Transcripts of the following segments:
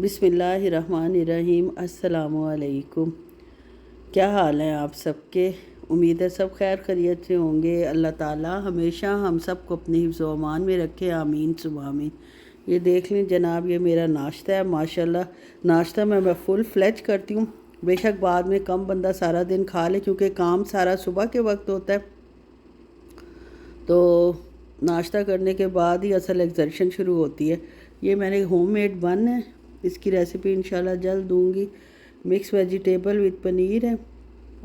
बिस्मिल्लाहिर्रहमानिर्रहीम। अस्सलामुअलैकुम। क्या हाल है आप सबके? उम्मीद है सब खैर खैरियत से होंगे। अल्लाह ताला हमेशा हम सबको अपने हिफ्ज़ व अमान में रखे, आमीन सुबह आमीन। ये देख लें जनाब, ये मेरा नाश्ता है। माशाल्लाह नाश्ता मैं फुल फ्लेज करती हूँ। बेशक बाद में कम बंदा सारा दिन खा ले, क्योंकि काम सारा सुबह के वक्त होता है। तो नाश्ता करने के बाद ही असल एग्जर्शन शुरू होती है। ये मैंने होममेड बन है, इसकी रेसिपी इंशाल्लाह जल्द दूंगी। मिक्स वेजिटेबल विद पनीर है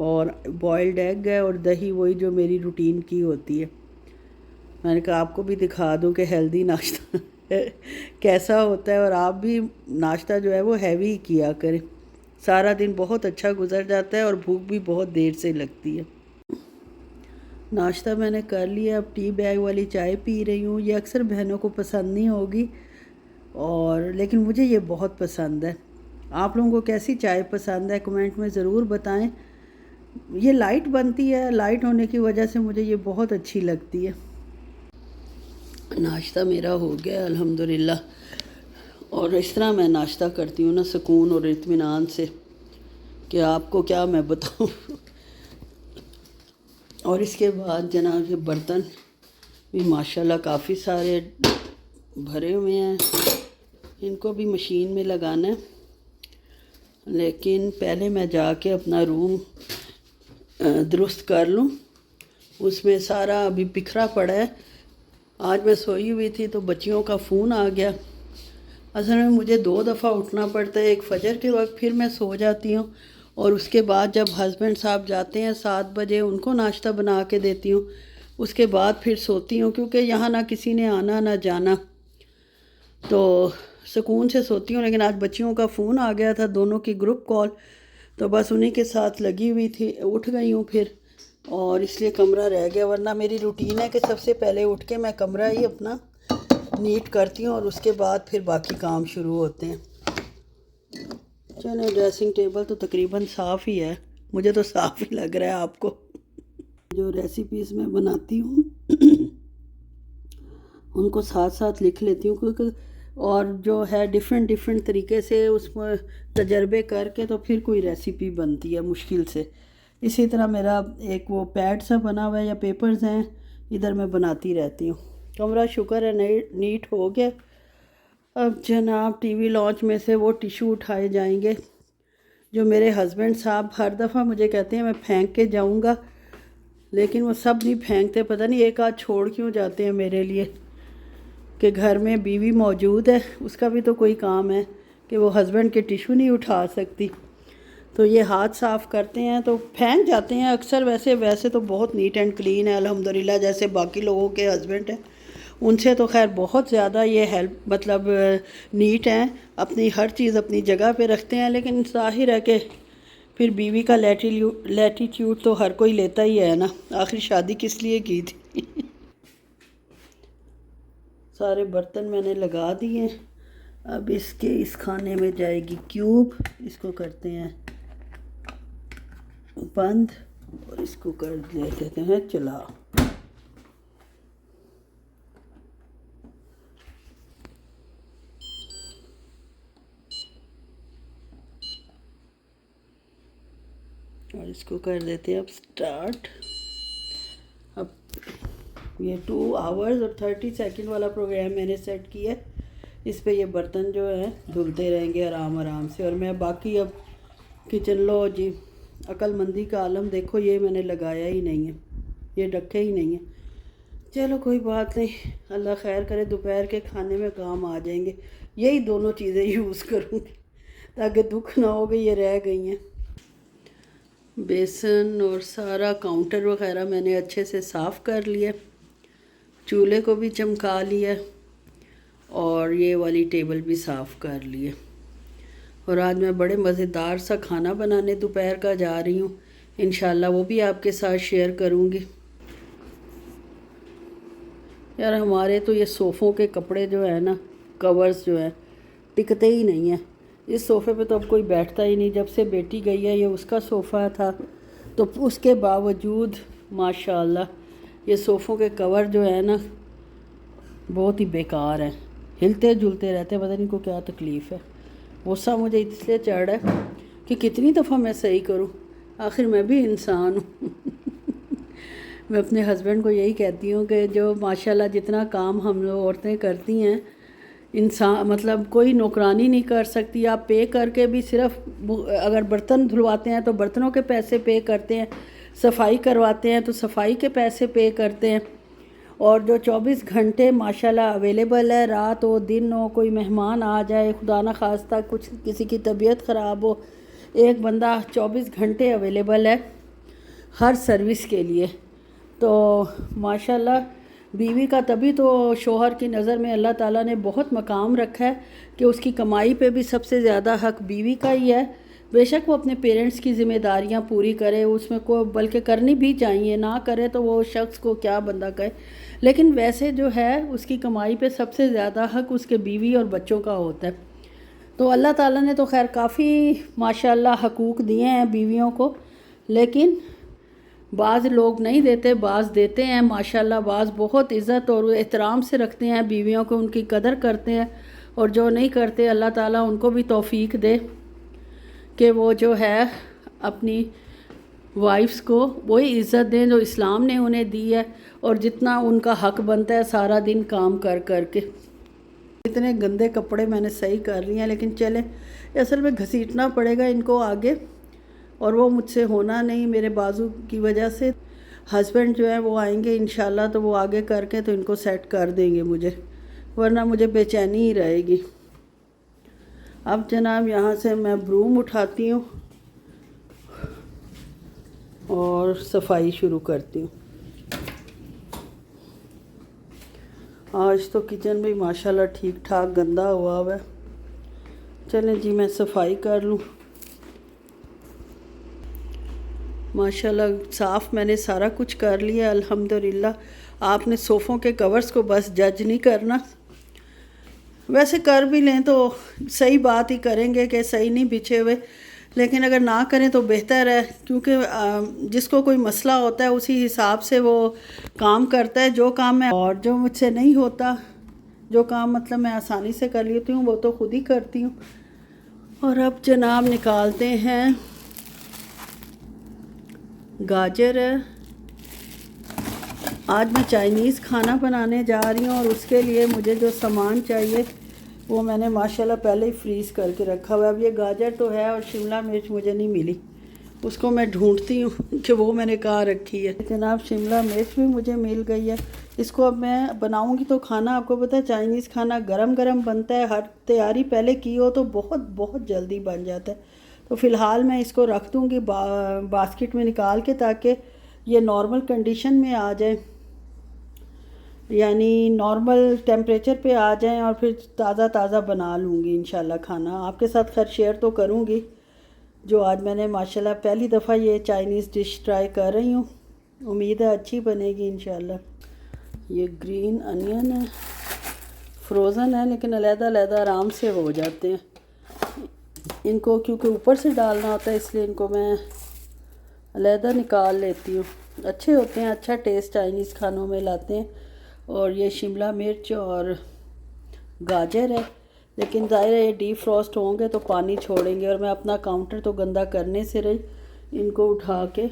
और बॉइल्ड एग है और दही, वही जो मेरी रूटीन की होती है। मैंने कहा आपको भी दिखा दूं कि हेल्दी नाश्ता कैसा होता है, और आप भी नाश्ता जो है वो हैवी ही किया करें। सारा दिन बहुत अच्छा गुजर जाता है और भूख भी बहुत देर से लगती है। नाश्ता मैंने कर लिया, अब टी बैग वाली चाय पी रही हूँ। ये अक्सर बहनों को पसंद नहीं होगी, और लेकिन मुझे ये बहुत पसंद है। आप लोगों को कैसी चाय पसंद है कमेंट में ज़रूर बताएं। ये लाइट बनती है, लाइट होने की वजह से मुझे ये बहुत अच्छी लगती है। नाश्ता मेरा हो गया अल्हम्दुलिल्लाह, और इस तरह मैं नाश्ता करती हूँ ना, सुकून और इत्मीनान से, कि आपको क्या मैं बताऊँ। और इसके बाद जनाब ये बर्तन भी माशाल्लाह काफ़ी सारे भरे हुए हैं, इनको भी मशीन में लगाना है। लेकिन पहले मैं जाके अपना रूम दुरुस्त कर लूँ। उसमें सारा अभी बिखरा पड़ा है। आज मैं सोई हुई थी तो बच्चियों का फ़ोन आ गया। असल में मुझे 2 दफ़ा उठना पड़ता है, एक फ़जर के वक्त, फिर मैं सो जाती हूँ, और उसके बाद जब हस्बैंड साहब जाते हैं 7 बजे, उनको नाश्ता बना के देती हूँ। उसके बाद फिर सोती हूँ, क्योंकि यहाँ ना किसी ने आना ना जाना, तो सुकून से सोती हूँ। लेकिन आज बच्चियों का फ़ोन आ गया था, दोनों की ग्रुप कॉल, तो बस उन्हीं के साथ लगी हुई थी। उठ गई हूँ फिर, और इसलिए कमरा रह गया। वरना मेरी रूटीन है कि सबसे पहले उठ के मैं कमरा ही अपना नीट करती हूँ, और उसके बाद फिर बाकी काम शुरू होते हैं। चलो, ड्रेसिंग टेबल तो तकरीबन साफ़ ही है, मुझे तो साफ़ ही लग रहा है। आपको जो रेसिपीज़ मैं बनाती हूँ उनको साथ साथ लिख लेती हूँ, क्योंकि और जो है डिफरेंट तरीके से उसमें तजर्बे करके तो फिर कोई रेसिपी बनती है मुश्किल से। इसी तरह मेरा एक वो पैड सा बना हुआ है या पेपर्स हैं, इधर मैं बनाती रहती हूँ। कमरा शुक्र है नीट हो गया। अब जनाब टीवी लॉन्च में से वो टिशू उठाए जाएंगे जो मेरे हस्बैंड साहब हर दफ़ा मुझे कहते हैं मैं फेंक के जाऊँगा, लेकिन वो सब नहीं फेंकते। पता नहीं एक आध छोड़ क्यों जाते हैं मेरे लिए, कि घर में बीवी मौजूद है, उसका भी तो कोई काम है कि वो हस्बैंड के टिशू नहीं उठा सकती। तो ये हाथ साफ़ करते हैं तो फेंक जाते हैं अक्सर। वैसे तो बहुत नीट एंड क्लीन है अल्हम्दुलिल्लाह, जैसे बाकी लोगों के हस्बैंड हैं उनसे तो खैर बहुत ज़्यादा ये हेल्प मतलब नीट हैं, अपनी हर चीज़ अपनी जगह पे रखते हैं। लेकिन जाहिर है कि फिर बीवी का लैटीट्यूड तो हर कोई लेता ही है ना, आखिर शादी किस लिए की थी। सारे बर्तन मैंने लगा दिए। अब इस खाने में जाएगी क्यूब, इसको करते हैं बंद, और इसको कर देते हैं चला। और इसको कर देते हैं अब स्टार्ट। अब ये 2 आवर्स और 30 सेकंड वाला प्रोग्राम मैंने सेट किया है। इस पे ये बर्तन जो है धुलते रहेंगे आराम से, और मैं बाकी अब किचन लो जी, अक्लमंदी का आलम देखो, ये मैंने लगाया ही नहीं है, ये रखे ही नहीं है। चलो कोई बात नहीं, अल्लाह खैर करे, दोपहर के खाने में काम आ जाएंगे। यही दोनों चीज़ें यूज़ करूँगी ताकि दुख ना हो कि ये रह गई हैं। बेसन और सारा काउंटर वगैरह मैंने अच्छे से साफ़ कर लिया, चूल्हे को भी चमका लिया, और ये वाली टेबल भी साफ़ कर लिए। और आज मैं बड़े मज़ेदार सा खाना बनाने दोपहर का जा रही हूँ, इंशाल्लाह वो भी आपके साथ शेयर करूँगी। यार हमारे तो ये सोफ़ों के कपड़े जो है ना, कवर्स जो है टिकते ही नहीं हैं। इस सोफ़े पे तो अब कोई बैठता ही नहीं। जब से बेटी गई है, ये उसका सोफ़ा था, तो उसके बावजूद माशाल्लाह ये सोफ़ों के कवर जो है ना बहुत ही बेकार हैं, हिलते जुलते रहते हैं, पता नहीं को क्या तकलीफ़ है। गुस्सा मुझे इसलिए चढ़ रहा है कि कितनी दफ़ा मैं सही करूं, आखिर मैं भी इंसान हूं। मैं अपने हस्बैंड को यही कहती हूँ कि जो माशाल्लाह जितना काम हम लोग औरतें करती हैं, इंसान मतलब कोई नौकरानी नहीं कर सकती। आप पे करके भी सिर्फ अगर बर्तन धुलवाते हैं तो बर्तनों के पैसे पे करते हैं, सफाई करवाते हैं तो सफाई के पैसे पे करते हैं। और जो 24 घंटे माशाल्लाह अवेलेबल है, रात हो दिन हो, कोई मेहमान आ जाए, खुदा न खास्ता कुछ किसी की तबीयत ख़राब हो, एक बंदा 24 घंटे अवेलेबल है हर सर्विस के लिए। तो माशाल्लाह बीवी का तभी तो शोहर की नज़र में अल्लाह ताला ने बहुत मकाम रखा है कि उसकी कमाई पे भी सबसे ज़्यादा हक बीवी का ही है। बेशक वो अपने पेरेंट्स की ज़िम्मेदारियां पूरी करे, उसमें को बल्कि करनी भी चाहिए, ना करे तो वो शख्स को क्या बंदा कहे, लेकिन वैसे जो है उसकी कमाई पे सबसे ज़्यादा हक उसके बीवी और बच्चों का होता है। तो अल्लाह ताला ने तो खैर काफ़ी माशाल्लाह हकूक़ दिए हैं बीवियों को, लेकिन बाज़ लोग नहीं देते, बाज़ देते हैं माशाल्लाह। बाज़ बहुत इज़्ज़त और एहतराम से रखते हैं बीवियों को, उनकी कदर करते हैं, और जो नहीं करते अल्लाह ताला उनको भी तौफीक दे कि वो जो है अपनी वाइफ्स को वही इज़्ज़त दें जो इस्लाम ने उन्हें दी है, और जितना उनका हक बनता है सारा दिन काम कर कर के। इतने गंदे कपड़े मैंने सही कर लिए हैं, लेकिन चले असल में घसीटना पड़ेगा इनको आगे, और वो मुझसे होना नहीं मेरे बाजू की वजह से। हस्बैंड जो है वो आएंगे इंशाल्लाह, तो वो आगे करके तो इनको सेट कर देंगे मुझे, वरना मुझे बेचैनी ही रहेगी। अब जनाब यहाँ से मैं ब्रूम उठाती हूँ और सफाई शुरू करती हूँ। आज तो किचन भी माशाल्लाह ठीक ठाक गंदा हुआ है। चलें जी मैं सफाई कर लूँ। माशाल्लाह साफ़ मैंने सारा कुछ कर लिया अल्हम्दुलिल्लाह। आपने सोफ़ों के कवर्स को बस जज नहीं करना, वैसे कर भी लें तो सही बात ही करेंगे कि सही नहीं बिछे हुए, लेकिन अगर ना करें तो बेहतर है, क्योंकि जिसको कोई मसला होता है उसी हिसाब से वो काम करता है। जो काम मैं और जो मुझसे नहीं होता, जो काम मतलब मैं आसानी से कर लेती हूँ वो तो खुद ही करती हूँ। और अब जनाब निकालते हैं गाजर। आज मैं चाइनीज़ खाना बनाने जा रही हूँ, और उसके लिए मुझे जो सामान चाहिए वो मैंने माशाल्लाह पहले ही फ्रीज़ करके रखा हुआ है। अब ये गाजर तो है और शिमला मिर्च मुझे नहीं मिली, उसको मैं ढूंढती हूँ कि वो मैंने कहाँ रखी है। जनाब शिमला मिर्च भी मुझे मिल गई है। इसको अब मैं बनाऊँगी तो खाना आपको पता है चाइनीज़ खाना गरम गरम बनता है, हर तैयारी पहले की हो तो बहुत बहुत जल्दी बन जाता है। तो फ़िलहाल मैं इसको रख दूँगी बास्केट में निकाल के, ताकि ये नॉर्मल कंडीशन में आ जाए, यानी नॉर्मल टेम्परेचर पे आ जाएं, और फिर ताज़ा ताज़ा बना लूँगी इंशाल्लाह खाना। आपके साथ खैर शेयर तो करूँगी, जो आज मैंने माशाल्लाह पहली दफ़ा ये चाइनीज़ डिश ट्राई कर रही हूँ। उम्मीद है अच्छी बनेगी इंशाल्लाह। ये ग्रीन अनियन है, फ्रोज़न है, लेकिन अलग-अलग आराम से हो जाते हैं। इनको क्योंकि ऊपर से डालना होता है इसलिए इनको मैं अलग निकाल लेती हूँ। अच्छे होते हैं, अच्छा टेस्ट चाइनीज़ खानों में लाते हैं। और ये शिमला मिर्च और गाजर है, लेकिन ज़ाहिर है ये डीप फ्रॉस्ट होंगे तो पानी छोड़ेंगे, और मैं अपना काउंटर तो गंदा करने से रही, इनको उठा के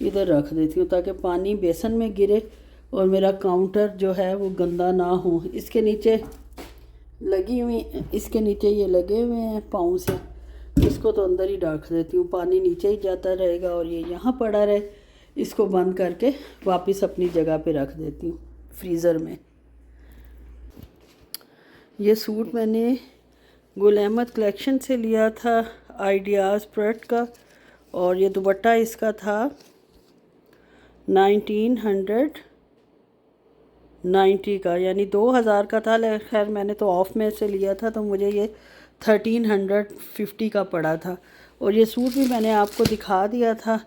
इधर रख देती हूँ ताकि पानी बेसन में गिरे और मेरा काउंटर जो है वो गंदा ना हो। इसके नीचे लगी हुई, इसके नीचे ये लगे हुए हैं पाँव से, इसको तो अंदर ही रख देती हूँ, पानी नीचे ही जाता रहेगा और ये यहाँ पड़ा रहे। इसको बंद करके वापस अपनी जगह पे रख देती हूँ फ्रीज़र में। ये सूट मैंने गुल अहमद कलेक्शन से लिया था, आइडियाज़ प्रोडक्ट का, और ये दुपट्टा इसका था 1990 का, यानी 2000 का था। खैर मैंने तो ऑफ में से लिया था तो मुझे ये 1350 का पड़ा था। और ये सूट भी मैंने आपको दिखा दिया था।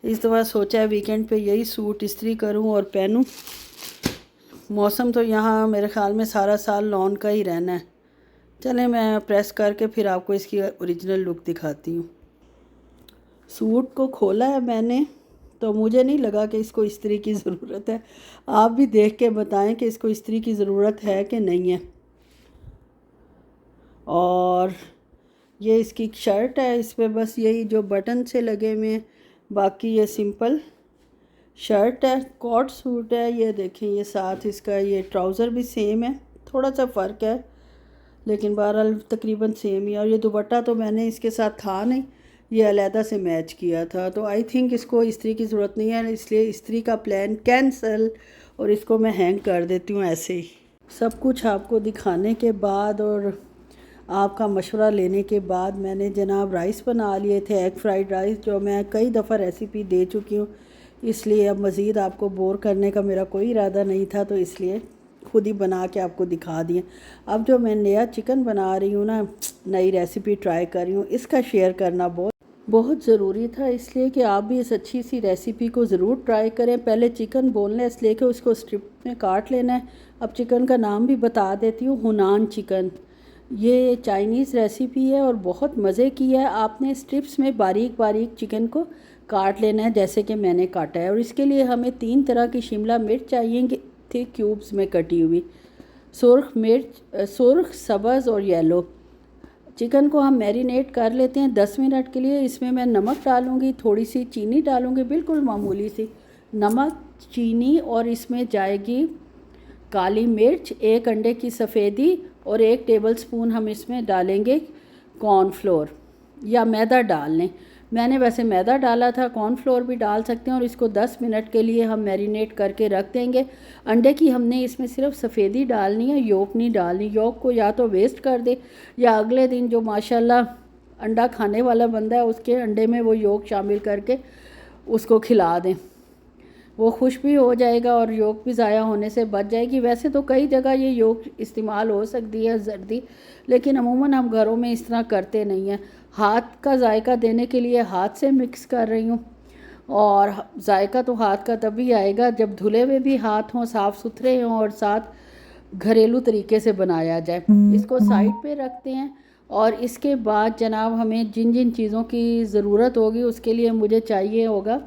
इस दफ़ा सोचा है वीकेंड पे यही सूट इस्त्री करूं और पहनूं। मौसम तो यहाँ मेरे ख़्याल में सारा साल लॉन का ही रहना है। चलें मैं प्रेस करके फिर आपको इसकी ओरिजिनल लुक दिखाती हूँ। सूट को खोला है मैंने, तो मुझे नहीं लगा कि इसको इस्त्री की ज़रूरत है। आप भी देख के बताएं कि इसको इस्त्री की ज़रूरत है कि नहीं है। और ये इसकी शर्ट है, इस पर बस यही जो बटन से लगे हुए हैं, बाकी ये सिंपल शर्ट है, कोट सूट है। ये देखें, ये साथ इसका ये ट्राउज़र भी सेम है, थोड़ा सा फ़र्क है लेकिन बहरहाल तकरीबन सेम ही। और ये दुपट्टा तो मैंने इसके साथ था नहीं, ये अलहदा से मैच किया था, तो आई थिंक इसको इस्त्री की ज़रूरत नहीं है, इसलिए इस्त्री का प्लान कैंसिल और इसको मैं हैंग कर देती हूँ ऐसे ही। सब कुछ आपको दिखाने के बाद और आपका मशवरा लेने के बाद मैंने जनाब राइस बना लिए थे, एग फ्राइड राइस, जो मैं कई दफ़ा रेसिपी दे चुकी हूँ, इसलिए अब मज़ीद आपको बोर करने का मेरा कोई इरादा नहीं था, तो इसलिए खुद ही बना के आपको दिखा दिए। अब जो मैं नया चिकन बना रही हूँ ना, नई रेसिपी ट्राई कर रही हूँ, इसका शेयर करना बहुत ज़रूरी था, इसलिए कि आप भी इस अच्छी सी रेसिपी को ज़रूर ट्राई करें। पहले चिकन बोनलेस लेके उसको स्ट्रिप में काट लेना है। अब चिकन का नाम भी बता देती हूँ, हुनान चिकन। ये चाइनीज़ रेसिपी है और बहुत मज़े की है। आपने स्ट्रिप्स में बारीक बारीक चिकन को काट लेना है जैसे कि मैंने काटा है। और इसके लिए हमें 3 तरह की शिमला मिर्च चाहिए थी, क्यूब्स में कटी हुई, सुर्ख मिर्च, सुर्ख, सब्ज़ और येलो। चिकन को हम मैरिनेट कर लेते हैं 10 मिनट के लिए। इसमें मैं नमक डालूँगी, थोड़ी सी चीनी डालूँगी, बिल्कुल मामूली सी नमक, चीनी, और इसमें जाएगी काली मिर्च, 1 अंडे की सफ़ेदी और 1 टेबलस्पून हम इसमें डालेंगे कॉर्नफ्लोर या मैदा डाल लें। मैंने वैसे मैदा डाला था, कॉर्नफ्लोर भी डाल सकते हैं। और इसको 10 मिनट के लिए हम मैरिनेट करके रख देंगे। अंडे की हमने इसमें सिर्फ सफ़ेदी डालनी है, योक नहीं डालनी। योक को या तो वेस्ट कर दे या अगले दिन जो माशाल्लाह अंडा खाने वाला बंदा है उसके अंडे में वो योक शामिल करके उसको खिला दें, वो खुश भी हो जाएगा और योक भी ज़ाया होने से बच जाएगी। वैसे तो कई जगह ये योक इस्तेमाल हो सकती है जर्दी, लेकिन अमूमन हम घरों में इस तरह करते नहीं हैं। हाथ का जायका देने के लिए हाथ से मिक्स कर रही हूँ, और जायका तो हाथ का तभी आएगा जब धुले हुए भी हाथ हों, साफ़ सुथरे हों और साथ घरेलू तरीके से बनाया जाए। इसको साइड पे रखते हैं। और इसके बाद जनाब हमें जिन जिन चीज़ों की ज़रूरत होगी उसके लिए मुझे चाहिए होगा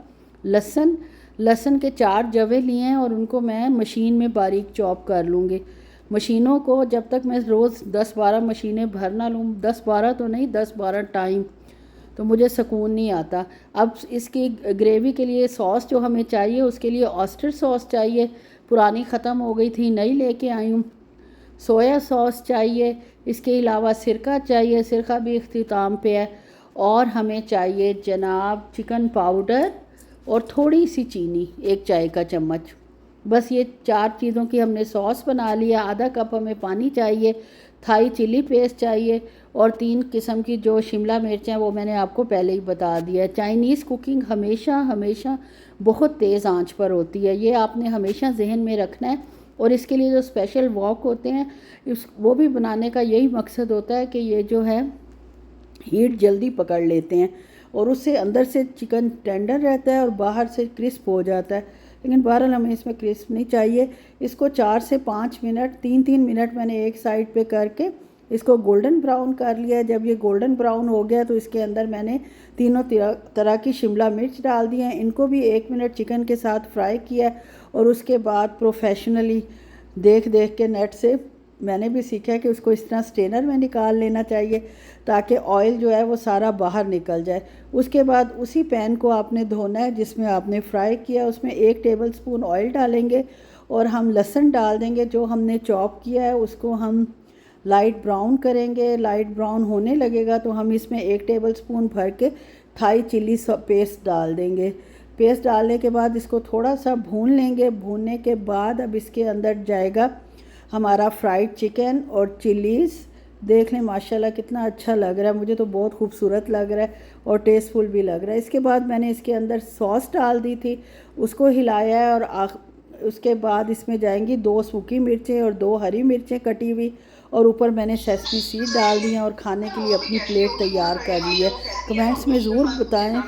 लहसुन के 4 जवे लिए हैं और उनको मैं मशीन में बारीक चॉप कर लूँगी। मशीनों को जब तक मैं रोज़ 10-12 मशीनें भर ना लूँ, 10-12 तो नहीं, 10-12 टाइम, तो मुझे सुकून नहीं आता। अब इसकी ग्रेवी के लिए सॉस जो हमें चाहिए, उसके लिए ऑयस्टर सॉस चाहिए, पुरानी ख़त्म हो गई थी, नई लेके आई हूँ। सोया सॉस चाहिए, इसके अलावा सिरका चाहिए, सिरका भी इख्तिताम पे है। और हमें चाहिए जनाब चिकन पाउडर और थोड़ी सी चीनी, 1 चाय का चम्मच। बस ये 4 चीज़ों की हमने सॉस बना लिया। आधा कप हमें पानी चाहिए, थाई चिली पेस्ट चाहिए और 3 किस्म की जो शिमला मिर्च हैं वो मैंने आपको पहले ही बता दिया है। चाइनीज़ कुकिंग हमेशा बहुत तेज़ आंच पर होती है, ये आपने हमेशा जहन में रखना है। और इसके लिए जो स्पेशल वॉक होते हैं वो भी बनाने का यही मकसद होता है कि ये जो है हीट जल्दी पकड़ लेते हैं और उससे अंदर से चिकन टेंडर रहता है और बाहर से क्रिस्प हो जाता है। लेकिन बहरहाल हमें इसमें क्रिस्प नहीं चाहिए। इसको 4 से 5 मिनट, 3-3 मिनट मैंने एक साइड पे करके इसको गोल्डन ब्राउन कर लिया। जब ये गोल्डन ब्राउन हो गया तो इसके अंदर मैंने तीनों तरह की शिमला मिर्च डाल दी हैं, इनको भी 1 मिनट चिकन के साथ फ्राई किया। और उसके बाद प्रोफेशनली देख के नेट से मैंने भी सीखा है कि उसको इस तरह स्ट्रेनर में निकाल लेना चाहिए ताकि ऑयल जो है वो सारा बाहर निकल जाए। उसके बाद उसी पैन को आपने धोना है जिसमें आपने फ्राई किया, उसमें 1 टेबलस्पून ऑयल डालेंगे और हम लहसुन डाल देंगे जो हमने चॉप किया है, उसको हम लाइट ब्राउन करेंगे। लाइट ब्राउन होने लगेगा तो हम इसमें 1 टेबलस्पून भर के थाई चिली पेस्ट डाल देंगे। पेस्ट डालने के बाद इसको थोड़ा सा भून लेंगे। भूनने के बाद अब इसके अंदर जाएगा हमारा फ्राइड चिकन और चिलीज़। देख लें माशाल्लाह कितना अच्छा लग रहा है, मुझे तो बहुत खूबसूरत लग रहा है और टेस्टफुल भी लग रहा है। इसके बाद मैंने इसके अंदर सॉस डाल दी थी, उसको हिलाया है। और उसके बाद इसमें जाएंगी 2 सूखी मिर्चें और 2 हरी मिर्चें कटी हुई, और ऊपर मैंने सेसमी सीड डाल दी हैं और खाने के लिए अपनी प्लेट तैयार कर ली है। कमेंट्स में ज़रूर बताएं